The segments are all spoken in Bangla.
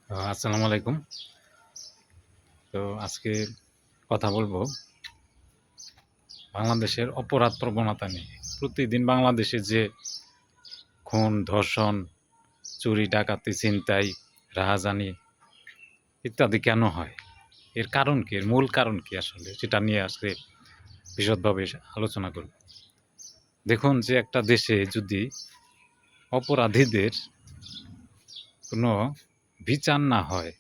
আসসালামু আলাইকুম। তো আজকে কথা বলবো বাংলাদেশের অপরাধ প্রবণতা নিয়ে। প্রতিদিন বাংলাদেশে যে খুন, ধর্ষণ, চুরি, ডাকাতি, ছিনতাই, রাহাজানি ইত্যাদি কেন হয়? এর কারণ কি? এর মূল কারণ কি আসলে? সেটা নিয়ে আজকে বিশদভাবে আলোচনা করব। দেখুন যে একটা দেশে যদি অপরাধীদের কোনো বিচার না হয়,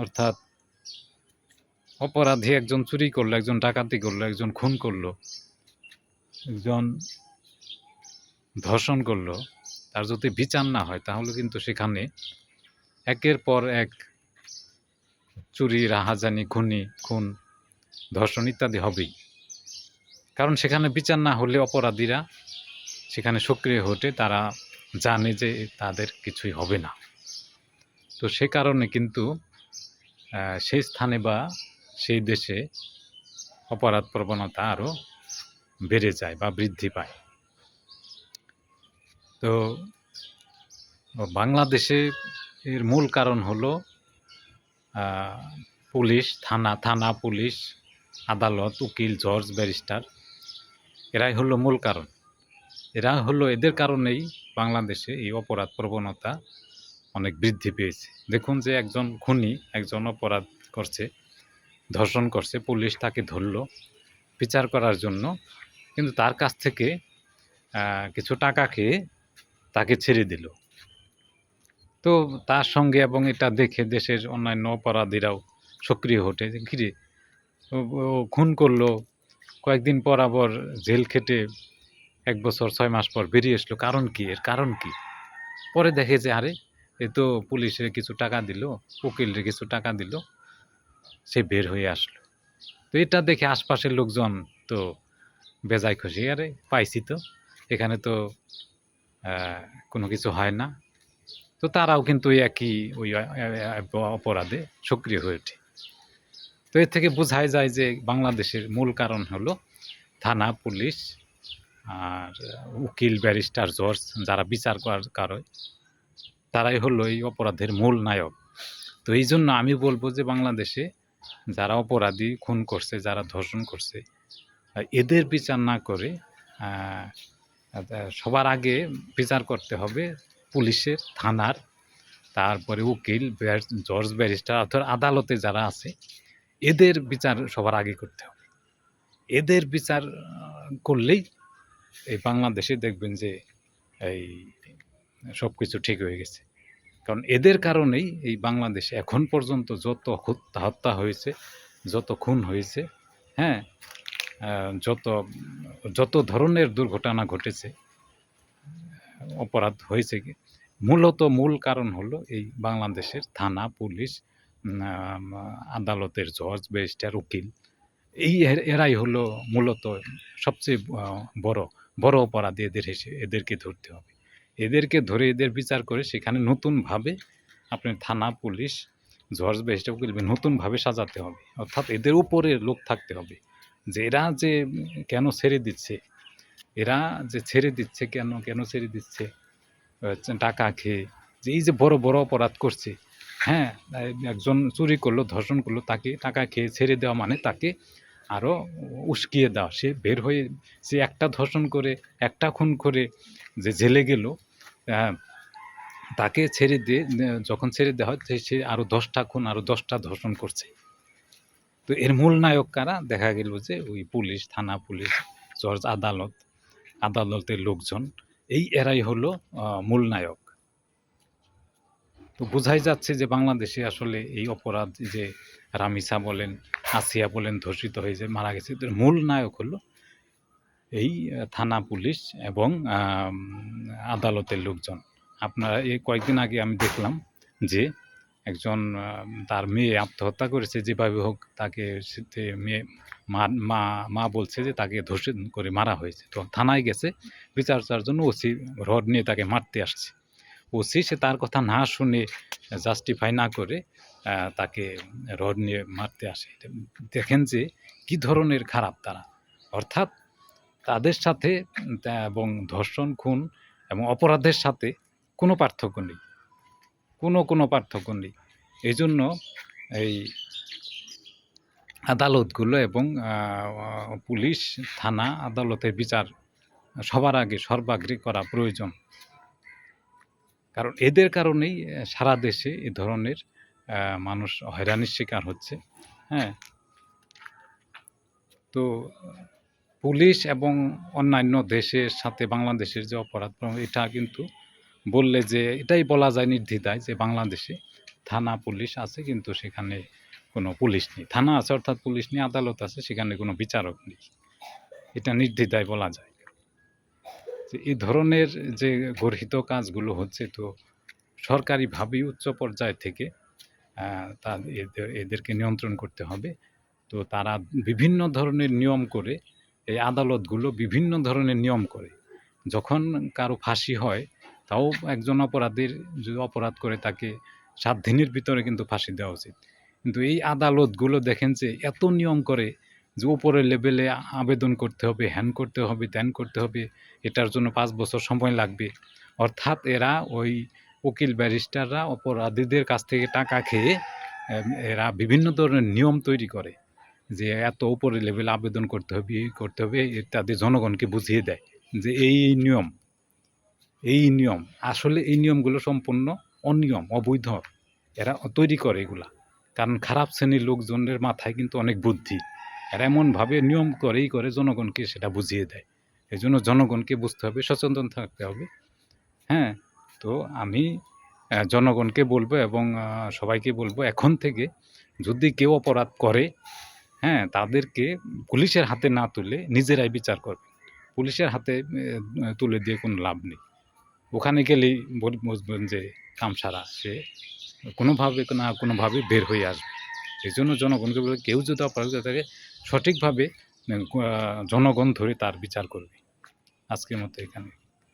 অর্থাৎ অপরাধী একজন চুরি করলো, একজন ডাকাতি করলো, একজন খুন করলো, একজন ধর্ষণ করলো, তার যদি বিচার না হয় তাহলে কিন্তু সেখানে একের পর এক চুরি, রাহাজানি, খুন, ধর্ষণ ইত্যাদি হবেই। কারণ সেখানে বিচার না হলে অপরাধীরা সেখানে সক্রিয় হতে তারা জানে যে তাদের কিছুই হবে না। তো সে কারণে কিন্তু সেই স্থানে বা সেই দেশে অপরাধ প্রবণতা আরও বেড়ে যায় বা বৃদ্ধি পায়। তো বাংলাদেশে এর মূল কারণ হলো পুলিশ, থানা, পুলিশ, আদালত, উকিল, জজ, ব্যারিস্টার এরাই হলো মূল কারণ। এদের কারণেই বাংলাদেশে এই অপরাধ প্রবণতা অনেক বৃদ্ধি পেয়েছে। দেখুন যে একজন খুনি একজন অপরাধ করছে, ধর্ষণ করছে, পুলিশ তাকে ধরল বিচার করার জন্য, কিন্তু তার কাছ থেকে কিছু টাকা খেয়ে তাকে ছেড়ে দিল। তো তার সঙ্গে এবং এটা দেখে দেশের অন্যান্য অপরাধীরাও সক্রিয় হতে যে ঘিরে ও খুন করলো, কয়েকদিন পর আবার জেল খেটে ১ বছর ৬ মাস পর বেরিয়ে আসলো। কারণ কি? এর কারণ কি? পরে দেখে যে আরে এ তো পুলিশে কিছু টাকা দিল, উকিলরে কিছু টাকা দিল, সে বের হয়ে আসলো। তো এটা দেখে আশপাশের লোকজন তো বেজায় খুশি। আরে পাইছি তো, এখানে তো কোনো কিছু হয় না। তো তারাও কিন্তু ওই অপরাধে সক্রিয় হয়ে ওঠে। তো এর থেকে বোঝাই যায় যে বাংলাদেশের মূল কারণ হলো থানা, পুলিশ আর উকিল, ব্যারিস্টার, জজ যারা বিচার করে তারাই হলো এই অপরাধের মূল নায়ক। তো এই জন্য আমি বলবো যে বাংলাদেশে যারা অপরাধী, খুন করছে, যারা ধর্ষণ করছে, এদের বিচার না করে সবার আগে বিচার করতে হবে পুলিশের, থানার, তারপরে উকিল, জজ, ব্যারিস্টার অর্থাৎ আদালতে যারা আছে এদের বিচার সবার আগে করতে হবে। এদের বিচার করলেই এই বাংলাদেশে দেখবেন যে এই সব কিছু ঠিক হয়ে গেছে। কারণ এদের কারণেই এই বাংলাদেশে এখন পর্যন্ত যত হত্যা হয়েছে, যত খুন হয়েছে, হ্যাঁ, যত যত ধরনের দুর্ঘটনা ঘটেছে, অপরাধ হয়েছে, মূল কারণ হলো এই বাংলাদেশের থানা, পুলিশ, আদালতের জজ, ব্যারিস্টার, উকিল, এরাই হলো মূলত সবচেয়ে বড় অপরাধী। এদেরকে ধরতে হবে। এদেরকে ধরে এদের বিচার করে সেখানে নতুনভাবে আপনার থানা, পুলিশ, জজ, ব্যারিস্টার, উকিল নতুনভাবে সাজাতে হবে। অর্থাৎ এদের উপরে লোক থাকতে হবে যে এরা যে কেন ছেড়ে দিচ্ছে, কেন ছেড়ে দিচ্ছে টাকা খেয়ে, যে এই যে বড় অপরাধ করছে, হ্যাঁ, একজন চুরি করলো, ধর্ষণ করলো, তাকে টাকা খেয়ে ছেড়ে দেওয়া মানে তাকে আরও উস্কিয়ে দেওয়া। সে বের হয়ে সে একটা ধর্ষণ করে, একটা খুন করে যে জেলে গেল, তাকে ছেড়ে দিয়ে যখন ছেড়ে দেওয়া হয় সে আরও ১০টা খুন, আরও ১০টা ধর্ষণ করছে। তো এর মূল নায়ক কারা? দেখা গেল যে ওই পুলিশ, থানা, পুলিশ, জজ, আদালতের লোকজন, এরাই হলো মূল নায়ক। তো বোঝাই যাচ্ছে যে বাংলাদেশে আসলে এই অপরাধ যে রামিসা বলেন, আসিয়া বলেন ধর্ষিত হয়ে যে মারা গেছে, এদের মূল নায়ক হলো এই থানা, পুলিশ এবং আদালতের লোকজন। আপনারা এই কয়েকদিন আগে আমি দেখলাম যে একজন তার মেয়ে আত্মহত্যা করেছে, যেভাবে হোক তাকে মেয়ে মা বলছে যে তাকে ধর্ষণ করে মারা হয়েছে। তো থানায় গেছে বিচার চাওয়ার জন্য, ওসি রড নিয়ে তাকে মারতে আসছে। ওসি সে তার কথা না শুনে, জাস্টিফাই না করে তাকে রড নিয়ে মারতে আসে। দেখেন যে কী ধরনের খারাপ তারা। অর্থাৎ তাদের সাথে এবং ধর্ষণ, খুন এবং অপরাধের সাথে কোনো পার্থক্য নেই। কোনো পার্থক্য নেই। এই জন্য এই আদালতগুলো এবং পুলিশ, থানা, আদালতের বিচার সবার আগে সর্বাগ্রে করা প্রয়োজন। কারণ এদের কারণেই সারা দেশে এ ধরনের মানুষ হয়রানির শিকার হচ্ছে। হ্যাঁ? তো পুলিশ এবং অন্যান্য দেশের সাথে বাংলাদেশের যে অপরাধ এটা কিন্তু বললে যে এটাই বলা যায় নির্দ্বিধায় যে বাংলাদেশে থানা পুলিশ আছে কিন্তু সেখানে কোনো পুলিশ নেই। থানা আছে অর্থাৎ পুলিশ নেই, আদালত আছে সেখানে কোনো বিচারক নেই। এটা নির্দ্বিধায় বলা যায়। যে এই ধরনের যে গর্হিত কাজগুলো হচ্ছে তো সরকারিভাবেই উচ্চ পর্যায় থেকে এদেরকে নিয়ন্ত্রণ করতে হবে। তো তারা বিভিন্ন ধরনের নিয়ম করে, এই আদালতগুলো বিভিন্ন ধরনের নিয়ম করে। যখন কারো ফাঁসি হয় তাও একজন অপরাধীর যদি অপরাধ করে তাকে ৭ দিনের ভিতরে কিন্তু ফাঁসি দেওয়া উচিত। কিন্তু এই আদালতগুলো দেখেন যে এত নিয়ম করে যে উপরের লেভেলে আবেদন করতে হবে, হ্যান করতে হবে, ত্যান করতে হবে, এটার জন্য ৫ বছর সময় লাগবে। অর্থাৎ এরা ওই উকিল ব্যারিস্টাররা অপরাধীদের কাছ থেকে টাকা খেয়ে এরা বিভিন্ন ধরনের নিয়ম তৈরি করে যে এত উপরের লেভেলে আবেদন করতে হবে, এই করতে হবে, ইত্যাদি জনগণকে বুঝিয়ে দেয় যে এই নিয়ম, এই নিয়ম। আসলে এই নিয়মগুলো সম্পূর্ণ অনিয়ম, অবৈধ। এরা তৈরি করে এগুলা। কারণ খারাপ শ্রেণীর লোকজনের মাথায় কিন্তু অনেক বুদ্ধি। এরা এমনভাবে নিয়ম করেই করে জনগণকে সেটা বুঝিয়ে দেয়। এজন্য জনগণকে বুঝতে হবে, সচেতন থাকতে হবে। হ্যাঁ? তো আমি জনগণকে বলবো এবং সবাইকে বলবো এখন থেকে যদি কেউ অপরাধ করে, হ্যাঁ, তাদেরকে পুলিশের হাতে না তুলে নিজেরাই বিচার করবে। পুলিশের হাতে তুলে দিয়ে কোনো লাভ নেই। ওখানে গেলেই বুঝবেন যে কাম সারা, সে কোনোভাবে না কোনোভাবে বের হয়ে আসবে। এজন্য জনগণকে বলবো কেউ যদি অপরাধ করে থাকে সঠিকভাবে জনগণ ধরে তার বিচার করবে। আজকের মতো এখানে।